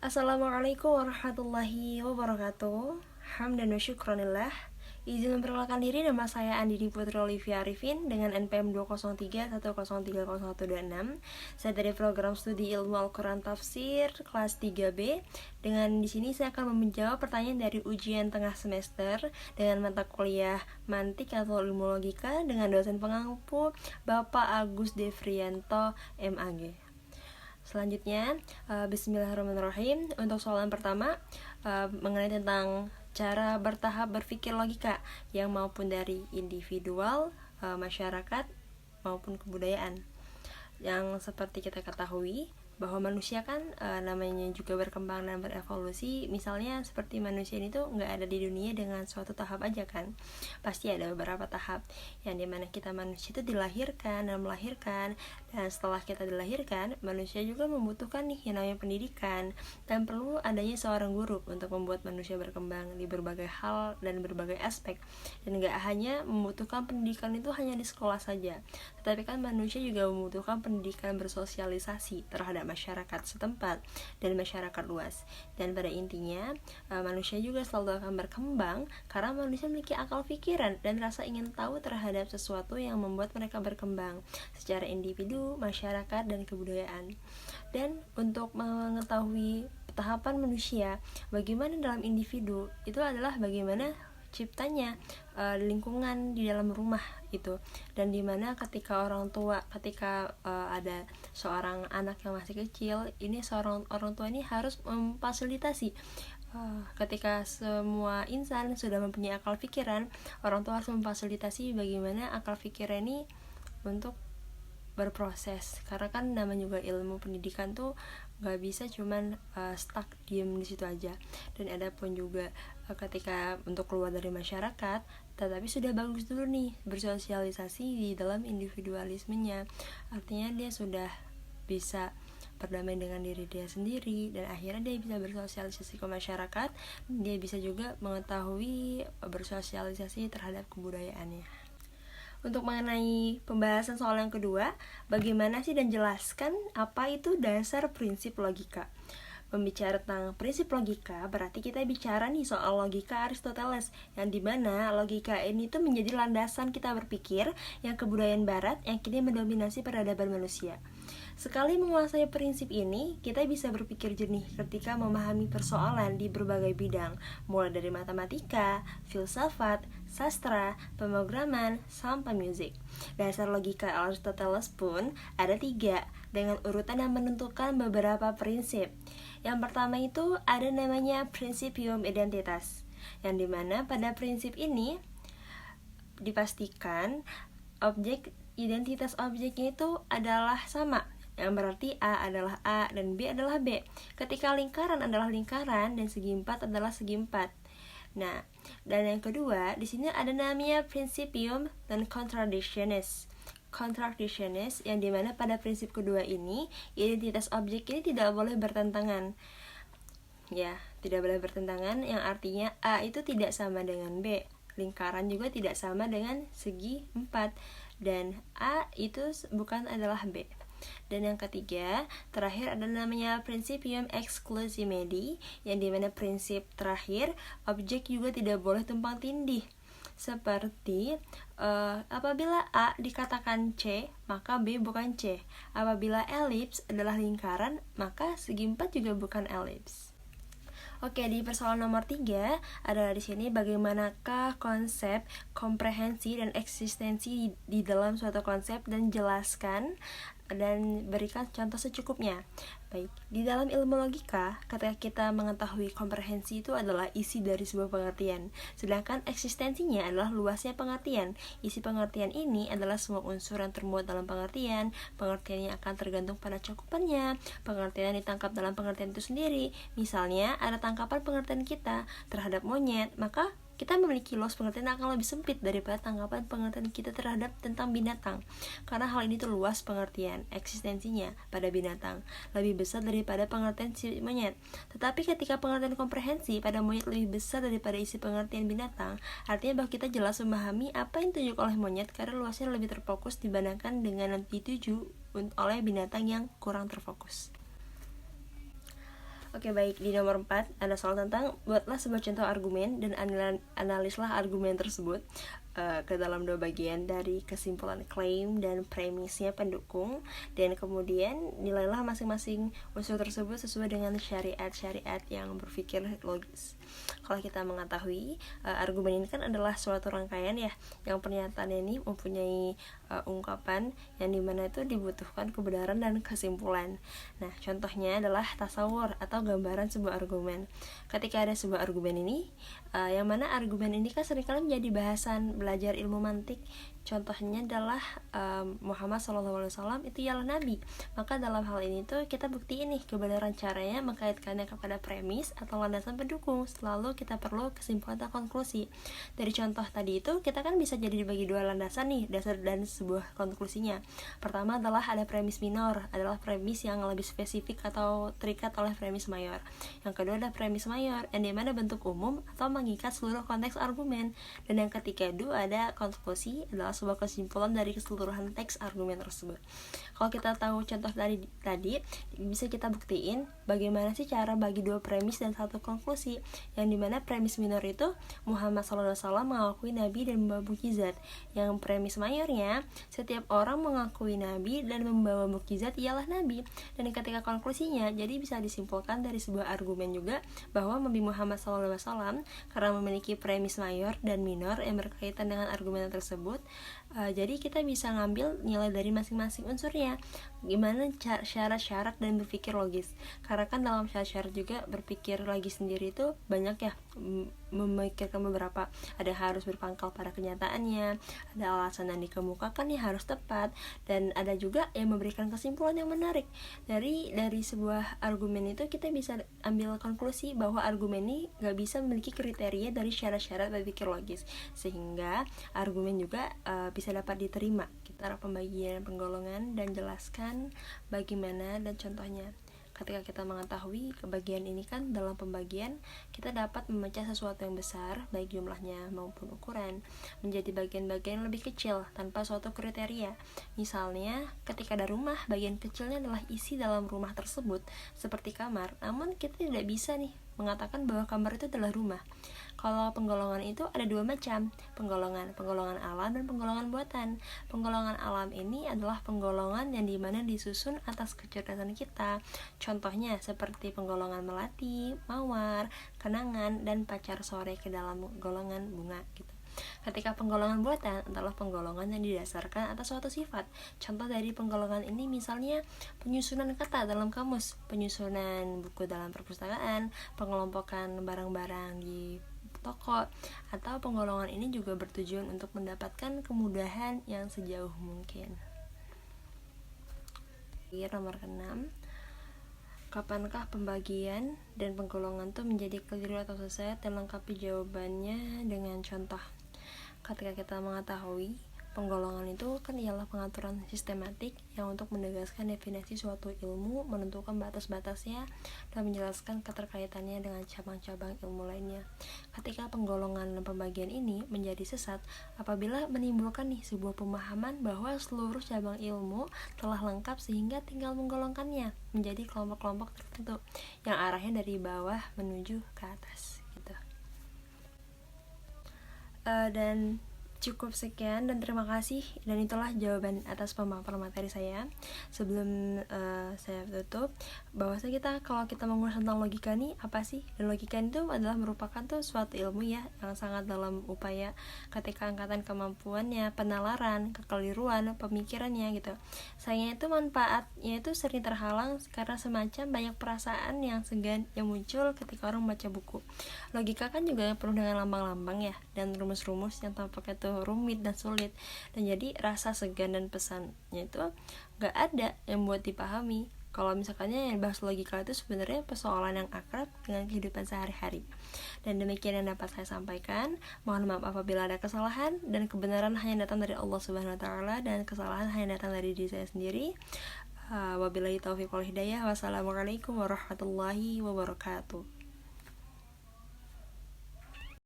Assalamualaikum warahmatullahi wabarakatuh. Hamdan wa syukranillah. Izin memperkenalkan diri, nama saya Andini Putri Olivia Arifin dengan NPM 20310301226. Saya dari program studi ilmu Al-Quran Tafsir kelas 3B. Dengan di sini saya akan menjawab pertanyaan dari ujian tengah semester dengan mata kuliah mantik atau ilmu logika dengan dosen pengampu Bapak Agus Devrianto MAG. Selanjutnya, bismillahirrahmanirrahim. Untuk soalan pertama, mengenai tentang cara bertahap berpikir logika yang maupun dari individual, masyarakat, maupun kebudayaan. Yang seperti kita ketahui bahwa manusia kan namanya juga berkembang dan berevolusi. Misalnya seperti manusia ini tuh nggak ada di dunia dengan suatu tahap aja kan, pasti ada beberapa tahap yang dimana kita manusia itu dilahirkan dan melahirkan, dan setelah kita dilahirkan manusia juga membutuhkan nih yang namanya pendidikan, dan perlu adanya seorang guru untuk membuat manusia berkembang di berbagai hal dan berbagai aspek. Dan nggak hanya membutuhkan pendidikan itu hanya di sekolah saja, tetapi kan manusia juga membutuhkan pendidikan bersosialisasi terhadap masyarakat setempat dan masyarakat luas. Dan pada intinya manusia juga selalu akan berkembang karena manusia memiliki akal pikiran dan rasa ingin tahu terhadap sesuatu yang membuat mereka berkembang secara individu, masyarakat, dan kebudayaan. Dan untuk mengetahui tahapan manusia bagaimana dalam individu, itu adalah bagaimana ciptanya lingkungan di dalam rumah itu, dan dimana ketika orang tua, ketika ada seorang anak yang masih kecil, ini seorang orang tua ini harus memfasilitasi. Ketika semua insan sudah mempunyai akal pikiran, orang tua harus memfasilitasi bagaimana akal pikiran ini untuk berproses, karena kan namanya juga ilmu pendidikan tuh nggak bisa cuman stuck diem di situ aja. Dan ada pun juga ketika untuk keluar dari masyarakat, tetapi sudah bagus dulu nih bersosialisasi di dalam individualismenya, artinya dia sudah bisa berdamai dengan diri dia sendiri, dan akhirnya dia bisa bersosialisasi ke masyarakat. Dia bisa juga mengetahui bersosialisasi terhadap kebudayaannya. Untuk mengenai pembahasan soal yang kedua, bagaimana sih dan jelaskan apa itu dasar prinsip logika. Membicara tentang prinsip logika berarti kita bicara nih soal logika Aristoteles, yang dimana logika ini tuh menjadi landasan kita berpikir yang kebudayaan barat yang kini mendominasi peradaban manusia. Sekali menguasai prinsip ini, kita bisa berpikir jernih ketika memahami persoalan di berbagai bidang, mulai dari matematika, filsafat, sastra, pemrograman, sampai musik. Dasar logika Aristoteles pun ada 3, dengan urutan yang menentukan beberapa prinsip. Yang pertama itu ada namanya Principium Identitas, yang dimana pada prinsip ini dipastikan identitas objeknya itu adalah sama, yang berarti A adalah A dan B adalah B. Ketika lingkaran adalah lingkaran dan segi 4 adalah segi 4. Nah, dan yang kedua, di sini ada namanya Principium dan Contradictionis, yang dimana pada prinsip kedua ini identitas objek ini tidak boleh bertentangan. Ya, tidak boleh bertentangan, yang artinya A itu tidak sama dengan B, lingkaran juga tidak sama dengan segi 4, dan A itu bukan adalah B. Dan yang ketiga, terakhir ada namanya Principium Exclusimedi, yang dimana prinsip terakhir, objek juga tidak boleh tumpang tindih. Seperti apabila A dikatakan C, maka B bukan C. Apabila elips adalah lingkaran, maka segi 4 juga bukan elips. Oke, di persoalan nomor 3 adalah di sini bagaimanakah konsep, komprehensi, dan eksistensi di dalam suatu konsep, dan jelaskan dan berikan contoh secukupnya. Baik, di dalam ilmu logika, ketika kita mengetahui komprehensi itu adalah isi dari sebuah pengertian, sedangkan eksistensinya adalah luasnya pengertian. Isi pengertian ini adalah semua unsur yang termuat dalam pengertian. Pengertiannya akan tergantung pada cakupannya. Pengertian yang ditangkap dalam pengertian itu sendiri. Misalnya, ada tangkapan pengertian kita terhadap monyet, maka kita memiliki luas pengertian akan lebih sempit daripada tanggapan pengertian kita terhadap tentang binatang, karena hal ini tuh luas pengertian eksistensinya pada binatang lebih besar daripada pengertian si monyet. Tetapi ketika pengertian komprehensi pada monyet lebih besar daripada isi pengertian binatang, artinya bahwa kita jelas memahami apa yang ditunjuk oleh monyet karena luasnya lebih terfokus dibandingkan dengan yang dituju oleh binatang yang kurang terfokus. Oke, baik. Di nomor 4 ada soal tentang buatlah sebuah contoh argumen dan analislah argumen tersebut ke dalam dua bagian dari kesimpulan klaim dan premisnya pendukung, dan kemudian nilailah masing-masing unsur tersebut sesuai dengan syariat-syariat yang berpikir logis. Kalau kita mengetahui argumen ini kan adalah suatu rangkaian ya, yang pernyataannya ini mempunyai ungkapan yang dimana itu dibutuhkan kebenaran dan kesimpulan. Nah, contohnya adalah tasawur atau gambaran sebuah argumen. Ketika ada sebuah argumen ini, yang mana argumen ini kan seringkali menjadi bahasan belajar ilmu mantik. Contohnya adalah Muhammad SAW itu ialah Nabi. Maka dalam hal ini tuh kita buktiin nih kebenaran caranya mengkaitkannya kepada premis atau landasan pendukung. Selalu kita perlu kesimpulan atau konklusi. Dari contoh tadi itu kita kan bisa jadi dibagi dua landasan nih, dasar dan sebuah konklusinya. Pertama adalah ada premis minor, adalah premis yang lebih spesifik atau terikat oleh premis mayor. Yang kedua ada premis mayor, yang dimana bentuk umum atau mengikat seluruh konteks argumen. Dan yang ketiga itu ada konklusi, adalah sebuah kesimpulan dari keseluruhan teks argumen tersebut. Kalau kita tahu contoh tadi bisa kita buktiin bagaimana sih cara bagi dua premis dan satu konklusi, yang dimana premis minor itu Muhammad SAW mengakui Nabi dan membawa mukjizat. Yang premis mayornya setiap orang mengakui Nabi dan membawa mukjizat ialah Nabi. Dan ketika konklusinya, jadi bisa disimpulkan dari sebuah argumen juga bahwa Nabi Muhammad SAW karena memiliki premis mayor dan minor yang berkaitan dengan argumen tersebut, jadi kita bisa ngambil nilai dari masing-masing unsurnya. Gimana syarat-syarat dan berpikir logis. Karena kan dalam syarat-syarat juga berpikir logis sendiri itu banyak ya, memikirkan beberapa. Ada harus berpangkal pada kenyataannya, ada alasan yang dikemukakan yang harus tepat, dan ada juga yang memberikan kesimpulan yang menarik. Dari sebuah argumen itu kita bisa ambil konklusi bahwa argumen ini gak bisa memiliki kriteria dari syarat-syarat berpikir logis, sehingga argumen juga bisa dapat diterima. Kita pembagian penggolongan dan jelaskan bagaimana dan contohnya. Ketika kita mengetahui kebagian ini kan dalam pembagian kita dapat memecah sesuatu yang besar baik jumlahnya maupun ukuran menjadi bagian-bagian yang lebih kecil tanpa suatu kriteria. Misalnya ketika ada rumah, bagian kecilnya adalah isi dalam rumah tersebut seperti kamar, namun kita tidak bisa nih mengatakan bahwa kamar itu adalah rumah. Kalau penggolongan itu ada dua macam, penggolongan alam dan penggolongan buatan. Penggolongan alam ini adalah penggolongan yang dimana disusun atas kecerdasan kita. Contohnya seperti penggolongan melati, mawar, kenangan, dan pacar sore ke dalam golongan bunga gitu. Ketika penggolongan buatan adalah penggolongan yang didasarkan atas suatu sifat. Contoh dari penggolongan ini misalnya penyusunan kata dalam kamus, penyusunan buku dalam perpustakaan, pengelompokan barang-barang di toko, atau penggolongan ini juga bertujuan untuk mendapatkan kemudahan yang sejauh mungkin. Nomor 6, kapankah pembagian dan penggolongan itu menjadi keliru atau sesat, dan lengkapi jawabannya dengan contoh. Ketika kita mengetahui penggolongan itu kan ialah pengaturan sistematik yang untuk menegaskan definisi suatu ilmu, menentukan batas-batasnya, dan menjelaskan keterkaitannya dengan cabang-cabang ilmu lainnya. Ketika penggolongan dan pembagian ini menjadi sesat apabila menimbulkan sebuah pemahaman bahwa seluruh cabang ilmu telah lengkap sehingga tinggal menggolongkannya menjadi kelompok-kelompok tertentu yang arahnya dari bawah menuju ke atas gitu. Dan cukup sekian dan terima kasih, dan itulah jawaban atas pemaparan materi saya. Sebelum saya tutup, bahwasanya kalau kita mengulas tentang logika nih apa sih, dan logika itu adalah merupakan suatu ilmu ya yang sangat dalam upaya ketika angkatan kemampuannya, penalaran, kekeliruan, pemikirannya gitu. Sayangnya itu manfaatnya itu sering terhalang karena semacam banyak perasaan yang segan yang muncul ketika orang membaca buku. Logika kan juga penuh dengan lambang-lambang ya, dan rumus-rumus yang tampaknya itu rumit dan sulit, dan jadi rasa segan dan pesannya itu gak ada yang buat dipahami. Kalau misalkannya yang bahas logika itu sebenarnya persoalan yang akrab dengan kehidupan sehari-hari. Dan demikian yang dapat saya sampaikan. Mohon maaf apabila ada kesalahan, dan kebenaran hanya datang dari Allah Subhanahu wa taala, dan kesalahan hanya datang dari diri saya sendiri. Wabillahi taufiq wal hidayah. Wassalamualaikum warahmatullahi wabarakatuh.